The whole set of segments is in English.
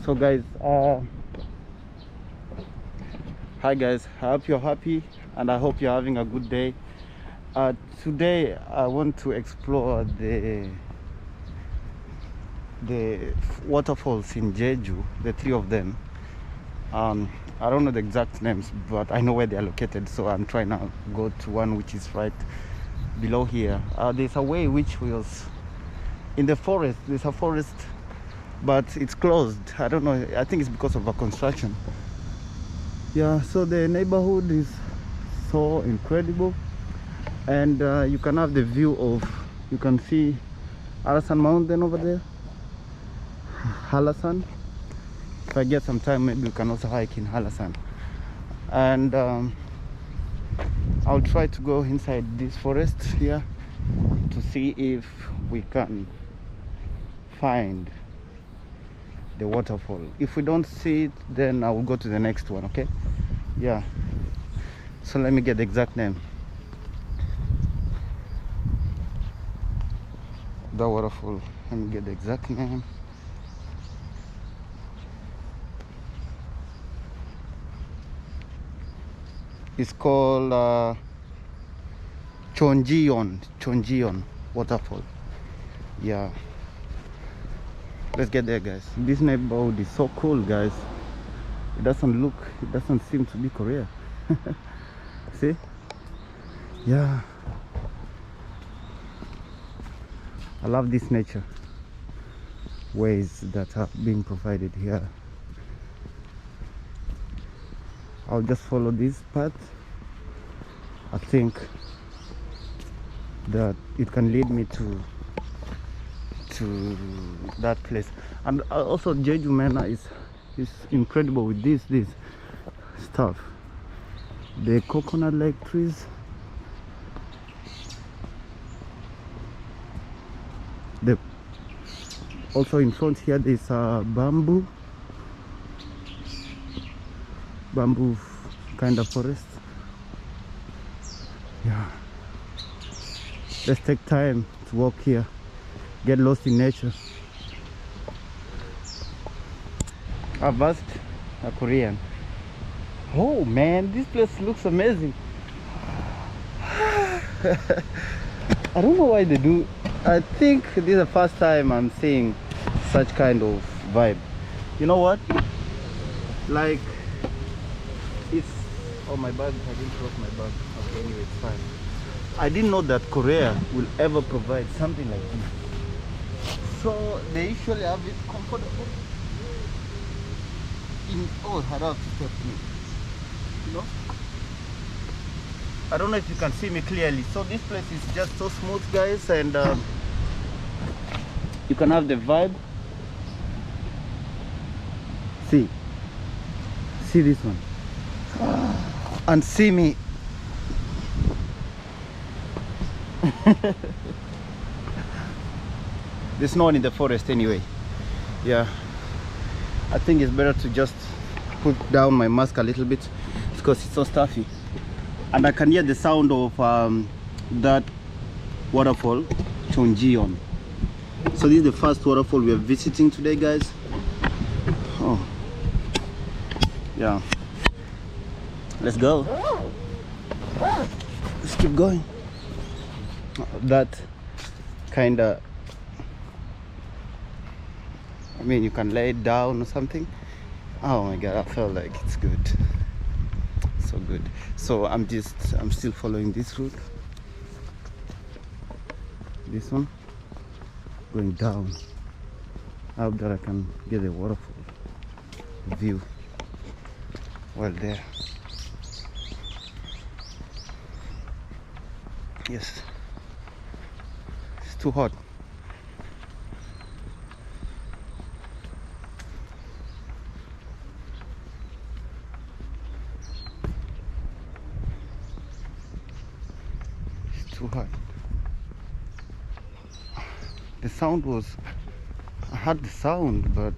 So guys, hi guys, I hope you're happy and I hope you're having a good day. Today I want to explore the waterfalls in Jeju, the 3 of them. I don't know the exact names, but I know where they are located, so I'm trying to go to one which is right below here. There's a way which was in the forest. There's a forest, but it's closed. I don't know, I think it's because of a construction. Yeah, so the neighborhood is so incredible, and you can have the view of, you can see Alasan Mountain over there, Halasan. If I get some time, maybe we can also hike in Halasan. And I'll try to go inside this forest here to see if we can find the waterfall. If we don't see it, then I will go to the next one. Okay, yeah, so let me get the exact name. The waterfall, let me get the exact name. It's called Cheonjiyeon waterfall. Yeah, let's get there, guys. This neighborhood is so cool, guys. It doesn't seem to be Korea. See? Yeah, I love this nature ways that are being provided here. I'll just follow this path. I think that it can lead me to that place. And also Jeju Mena is incredible with this stuff. The coconut like trees, also in front here there's a bamboo kind of forest. Yeah, let's take time to walk here, get lost in nature. I've asked a Korean. Oh man, this place looks amazing. I don't know why they do. I think this is the first time I'm seeing such kind of vibe. You know what? Like, it's, oh, my bag, I didn't drop my bag. Okay, anyway, it's fine. I didn't know that Korea will ever provide something like this. So they usually have it comfortable in, oh, I don't have to step in, you know. I don't know if you can see me clearly. So this place is just so smooth, guys, and you can have the vibe. See this one and see me. There's no one in the forest anyway. Yeah, I think it's better to just put down my mask a little bit because it's so stuffy, and I can hear the sound of that waterfall, Cheonjiyeon. So this is the first waterfall we are visiting today, guys. Oh yeah, let's go. Let's keep going. That kind of, I mean, you can lay it down or something. Oh my god, I felt like it's good, so good. So I'm still following this route, this one, going down. I hope that I can get a waterfall view while there. Yes, it's too hot. It's too hot. The sound was, I heard the sound, but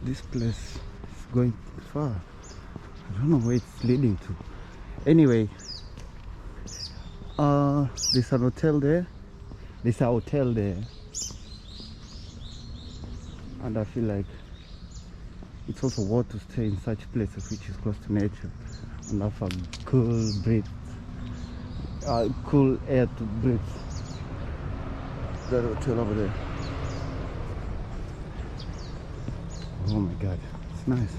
this place is going far. I don't know where it's leading to. Anyway, there's an hotel there. There's a hotel there. and I feel like it's also worth to stay in such places which is close to nature and have a cool breath, cool air to breathe. That hotel over there. Oh my god, it's nice.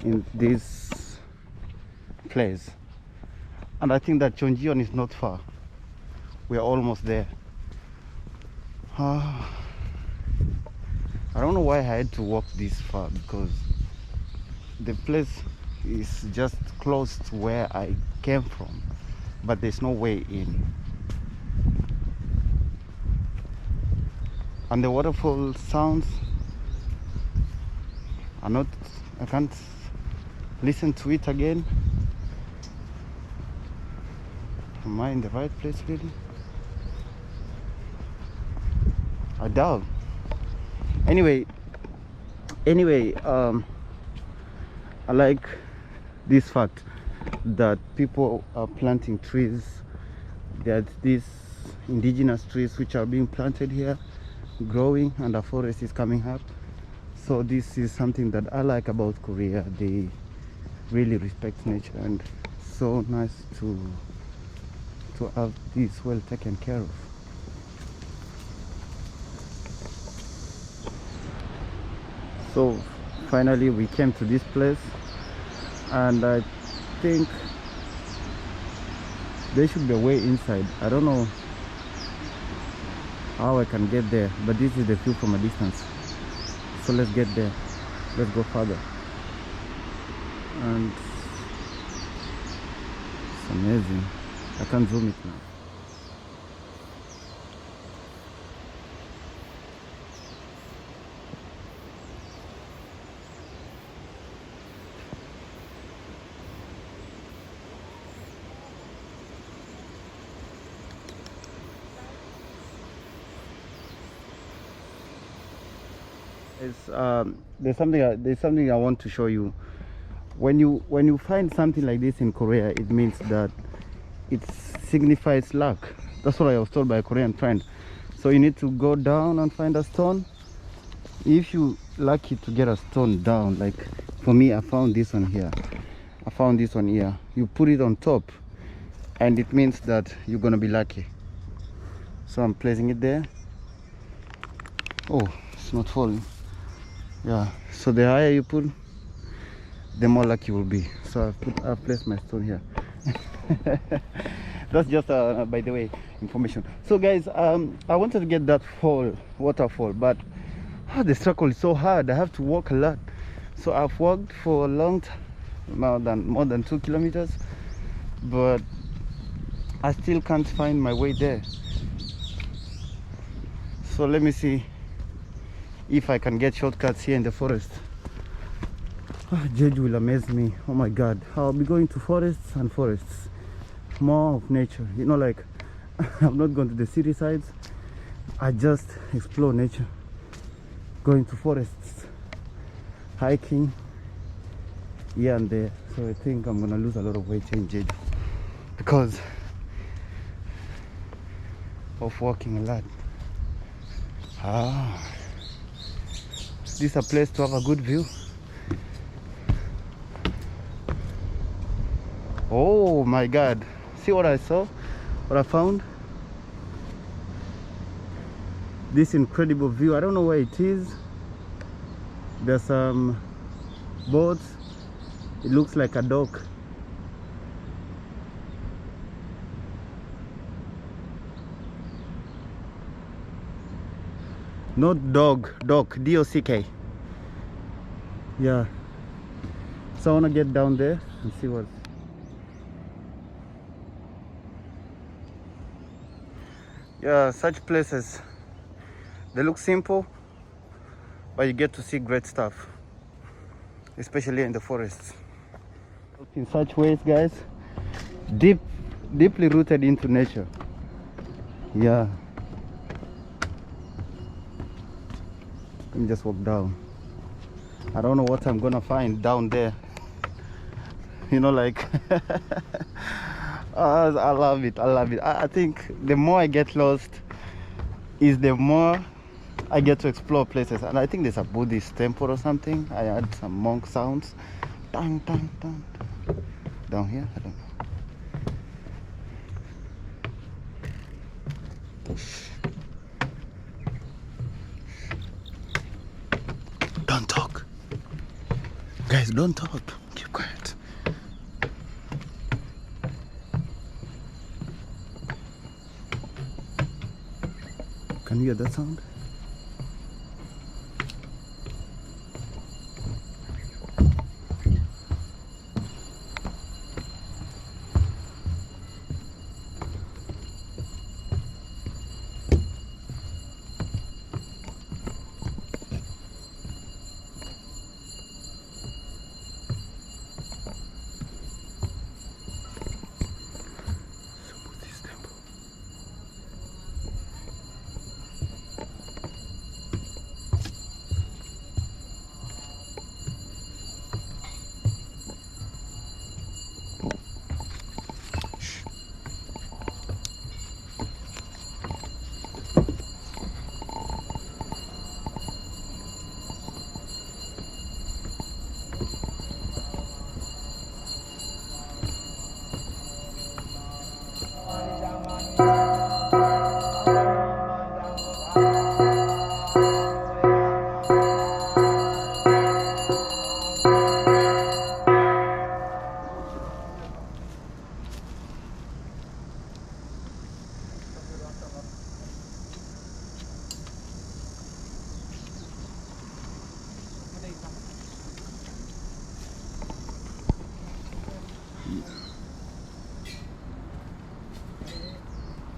In this place, and I think that Cheonjiyeon is not far. We are almost there. I don't know why I had to walk this far, because the place is just close to where I came from, but there's no way in. And the waterfall sounds are not, I can't listen to it again. Am I in the right place really? I doubt. Anyway, I like this fact that people are planting trees. That these indigenous trees which are being planted here, growing, and a forest is coming up. So this is something that I like about Korea. They really respect nature, and so nice to have this well taken care of. So finally we came to this place, and I think there should be a way inside. I don't know how I can get there, but this is the view from a distance. So let's get there. Let's go further. And it's amazing. I can't zoom it now. There's something I want to show you. When you find something like this in Korea, it means that it signifies luck. That's what I was told by a Korean friend. So you need to go down and find a stone. If you lucky to get a stone down, like for me, I found this one here. You put it on top, and it means that you're gonna be lucky. So I'm placing it there. Oh, it's not falling. Yeah, so the higher you put, the more lucky you will be. So I've placed my stone here. That's just by the way, information. So guys, I wanted to get that waterfall, but the struggle is so hard. I have to walk a lot. So I've walked for a long time, more than 2 kilometers, but I still can't find my way there. So let me see if I can get shortcuts here in the forest. Jeju will amaze me. Oh my god, I'll be going to forests and forests. More of nature, you know, like I'm not going to the city sides. I just explore nature, going to forests, hiking here and there. So I think I'm gonna lose a lot of weight in Jeju because of walking a lot. This is a place to have a good view. Oh my god, see what I saw, what I found? This incredible view. I don't know where it is. There's some boats. It looks like a dock. Not dog, dock, D-O-C-K. Yeah. So I want to get down there and see what. Yeah, such places, they look simple, but you get to see great stuff, especially in the forests. In such ways, guys, deeply rooted into nature. Yeah. Let me just walk down. I don't know what I'm gonna find down there. You know, like I love it. I love it. I think the more I get lost is the more I get to explore places. And I think there's a Buddhist temple or something. I heard some monk sounds. Dun, dun, dun, dun. Down here? I don't know. Don't talk. Guys, don't talk. Keep quiet. Can you hear that sound?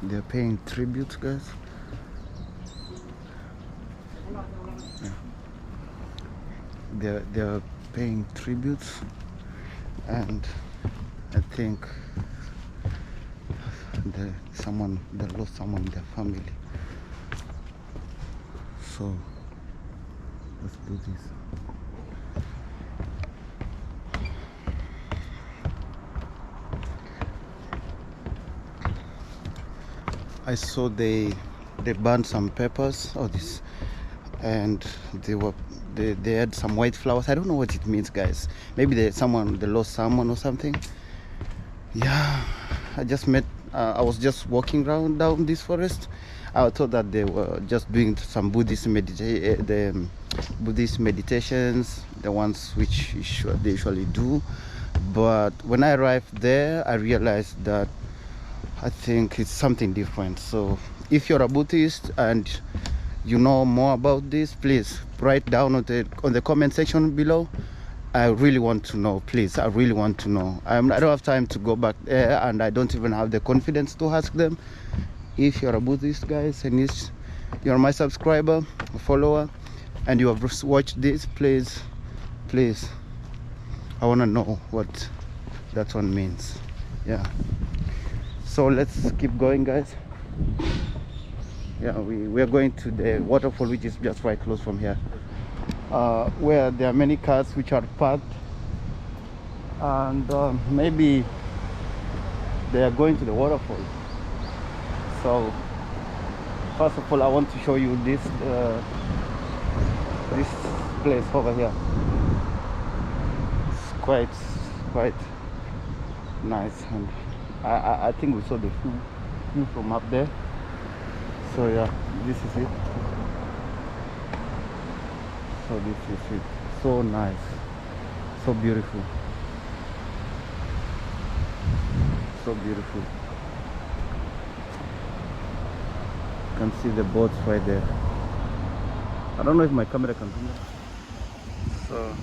They're paying tribute, guys. Yeah. They're paying tributes, and I think they lost someone in their family. So let's do this. I saw they burned some peppers or this, and they had some white flowers. I don't know what it means, guys. Maybe they lost someone or something. Yeah, I was just walking around down this forest. I thought that they were just doing some Buddhist Buddhist meditations, the ones which they usually do. But when I arrived there, I realized that I think it's something different. So if you're a Buddhist and you know more about this, please write down on the comment section below. I really want to know, please. I really want to know. I don't have time to go back there, and I don't even have the confidence to ask them. If you're a Buddhist, guys, and you're my subscriber, follower, and you have watched this, please, I want to know what that one means. Yeah. So let's keep going, guys. Yeah, we are going to the waterfall, which is just right close from here, where there are many cars which are parked, and maybe they are going to the waterfall. So first of all, I want to show you this place over here. It's quite nice, and I think we saw the view from up there. So yeah, this is it. So this is it. So nice, so beautiful, so beautiful. You can see the boats right there. I don't know if my camera can do that. So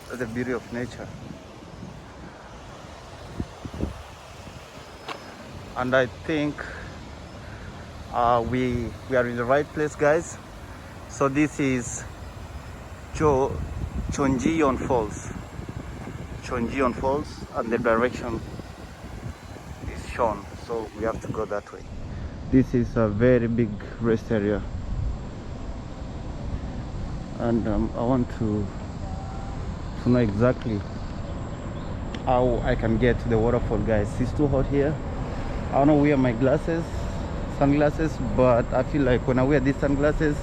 that's the beauty of nature. And I think we are in the right place, guys. So this is Cheonjiyeon Falls. Cheonjiyeon Falls, and the direction is shown. So we have to go that way. This is a very big rest area, and I want to to know exactly how I can get to the waterfall, guys. It's too hot here. I don't know, wear my sunglasses, but I feel like when I wear these sunglasses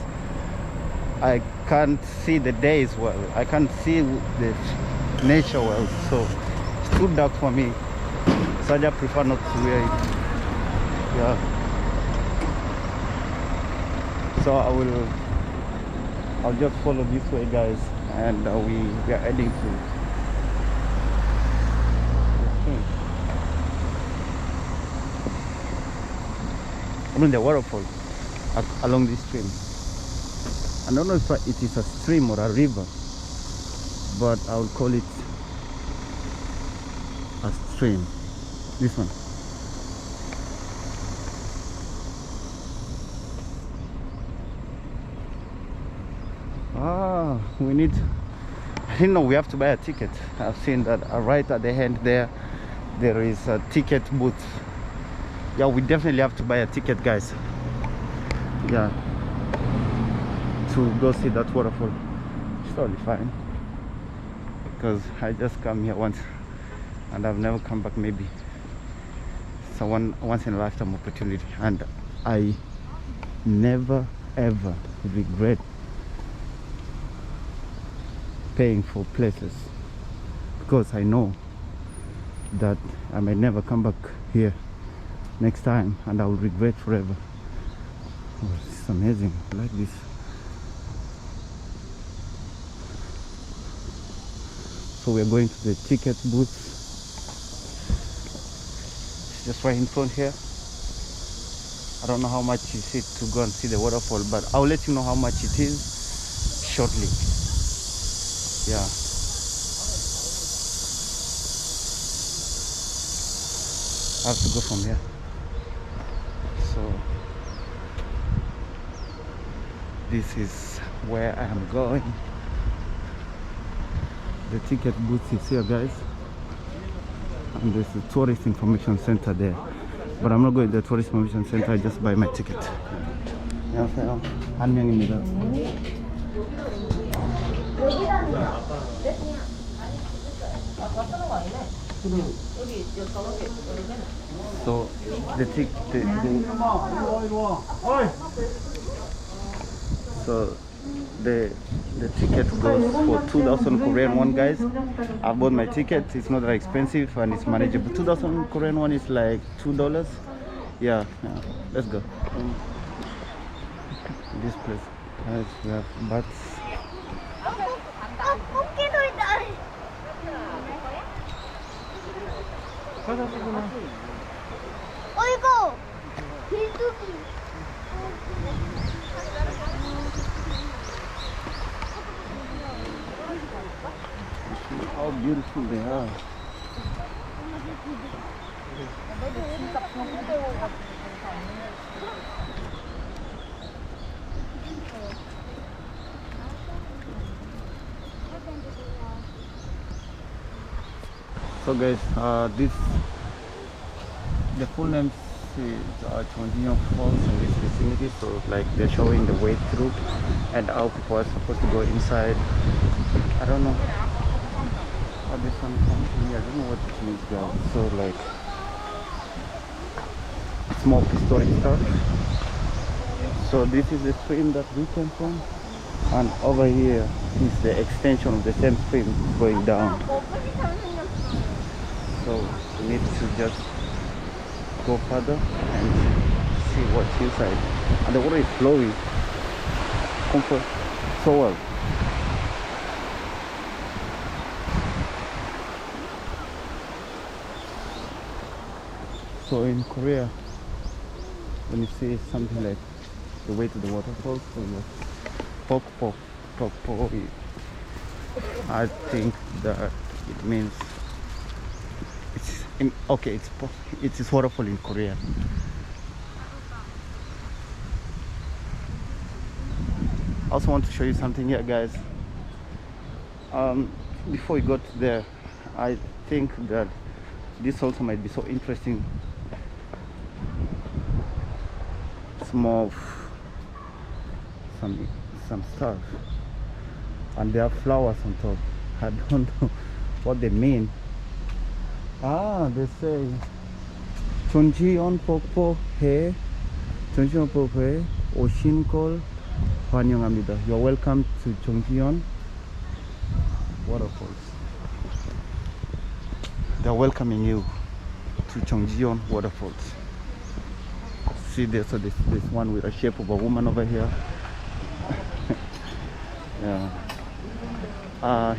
I can't see the days well. I can't see the nature well, so it's too dark for me, so I just prefer not to wear it. Yeah, so I'll just follow this way, guys, and we are heading to the waterfall along this stream. I don't know if it is a stream or a river, but I would call it a stream. This one. I didn't know we have to buy a ticket. I've seen that right at the end there is a ticket booth. Yeah, we definitely have to buy a ticket, guys. Yeah, to go see that waterfall. It's totally fine, because I just come here once and I've never come back. Maybe it's a once in a lifetime opportunity, and I never ever regret paying for places, because I know that I might never come back here next time and I will regret forever. Oh, it's amazing. I like this. So we're going to the ticket booth. It's just right in front here. I don't know how much is it to go and see the waterfall, but I'll let you know how much it is shortly. Yeah. I have to go from here. So this is where I am going. The ticket booth is here, guys, and there's the tourist information center there, but I'm not going to the tourist information center. I just buy my ticket. 안녕하세요. 한명입니다. So the ticket goes for 2,000 Korean won, guys. I bought my ticket. It's not that expensive and it's manageable. 2,000 Korean won is like $2. Yeah, let's go. This place, guys, we have bats. 이거 빌두기. How beautiful they are. So guys, the full name is Cheonjiyeon Falls in this vicinity. So like they're showing the way through and how people are supposed to go inside. I don't know how this one comes to me. I don't know what it means, guys. So like it's more historic stuff. So this is the stream that we came from, and over here is the extension of the same stream going down. So we need to just go further and see what's inside. And the water is flowing so well. So in Korea, when you see something like the way to the waterfalls, so pokpo, I think that it means it is waterfall in Korean. I also want to show you something here, guys. Before we got there, I think that this also might be so interesting. It's more of some stuff, and there are flowers on top. I don't know what they mean. They say Cheonjiyeon pokpo he, Cheonjiyeon pokpo he, 오신걸 환영합니다. You're welcome to Cheonjiyeon waterfalls. They're welcoming you to Cheonjiyeon waterfalls. See this, so this one with a shape of a woman over here. Yeah.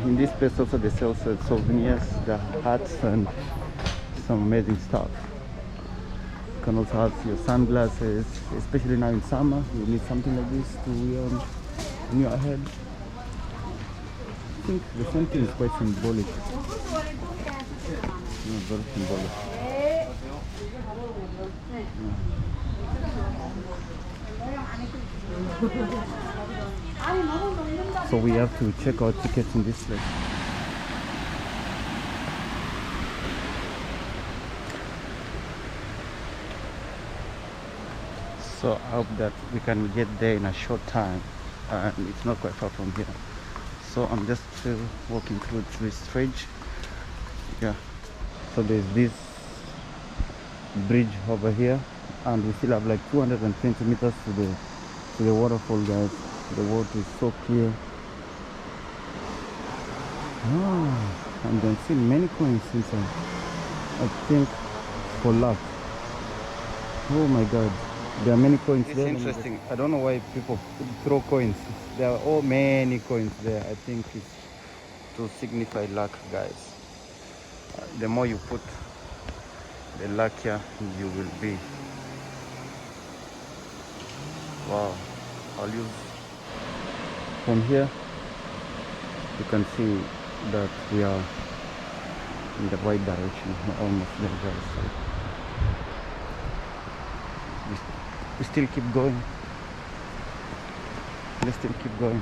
In this place also they sell souvenirs, the hats and some amazing stuff. You can also have your sunglasses, especially now in summer. You need something like this to wear on your head. I think the same thing is quite symbolic. Yeah, very symbolic. So we have to check our tickets in this place. So I hope that we can get there in a short time, and it's not quite far from here. So I'm just still walking through this stretch. Yeah. So there's this bridge over here, and we still have like 220 meters to the waterfall, guys. The water is so clear. And then see many coins inside. I think for luck. Oh my god, there are many coins there. It's interesting. I don't know why people throw coins. There are all many coins there. I think it's to signify luck, guys. The more you put, the luckier you will be. Wow. I'll use from here. You can see that we are in the right direction. We're almost there, guys. We still keep going. Let's still keep going.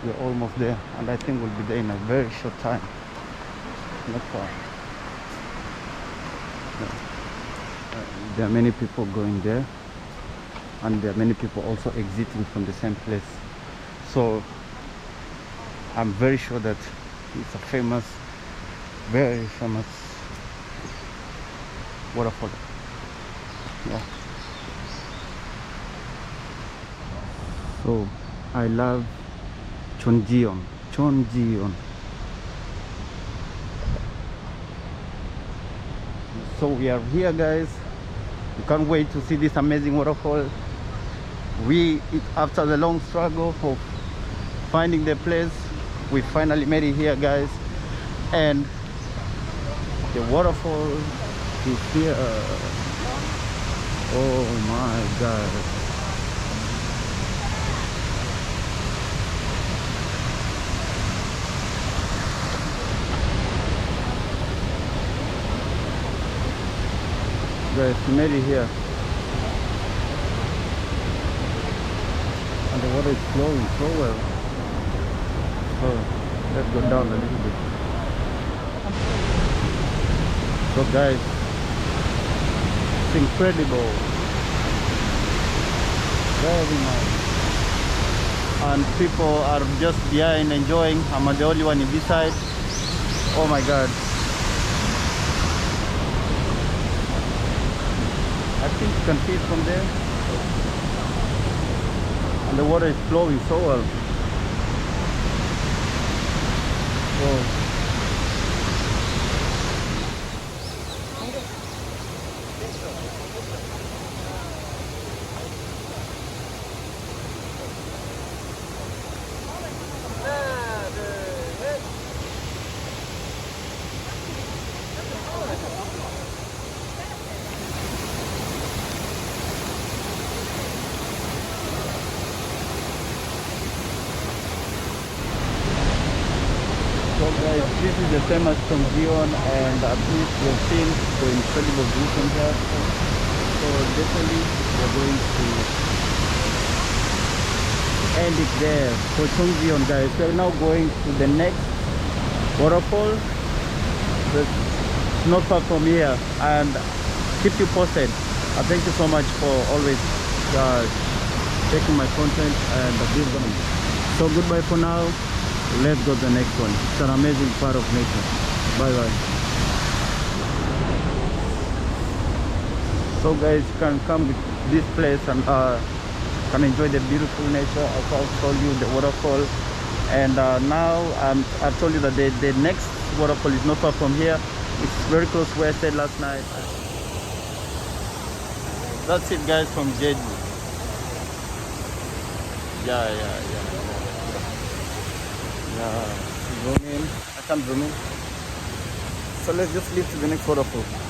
We're almost there, and I think we'll be there in a very short time. Not far. There are many people going there, and there are many people also exiting from the same place. So I'm very sure that it's a famous, very famous waterfall. Yeah. So I love Cheonjiyeon. So we are here, guys. We can't wait to see this amazing waterfall. After the long struggle for finding the place, we finally made it here, guys, and the waterfall is here. Oh my god. Guys, we made it here, and the water is flowing so well. So let's go down a little bit. So guys, it's incredible, very nice, and people are just behind enjoying. I'm the only one in this side. Oh my god, I think you can see it from there, and the water is flowing so well. So guys, this is the famous Cheonjiyeon, and at least you've seen the incredible view from here. So definitely we're going to end it there for Cheonjiyeon, guys. We're now going to the next waterfall. It's not far from here, and keep you posted. Thank you so much for always checking my content and this one. So goodbye for now. let's go to the next one. It's an amazing part of nature. Bye bye. So guys, you can come to this place and can enjoy the beautiful nature. I've told you the waterfall, and now I've told you that the next waterfall is not far from here. It's very close to where I stayed last night. That's it guys from Jeju. Yeah. Zoom in. I can't zoom in. So let's just leave to the next waterfall.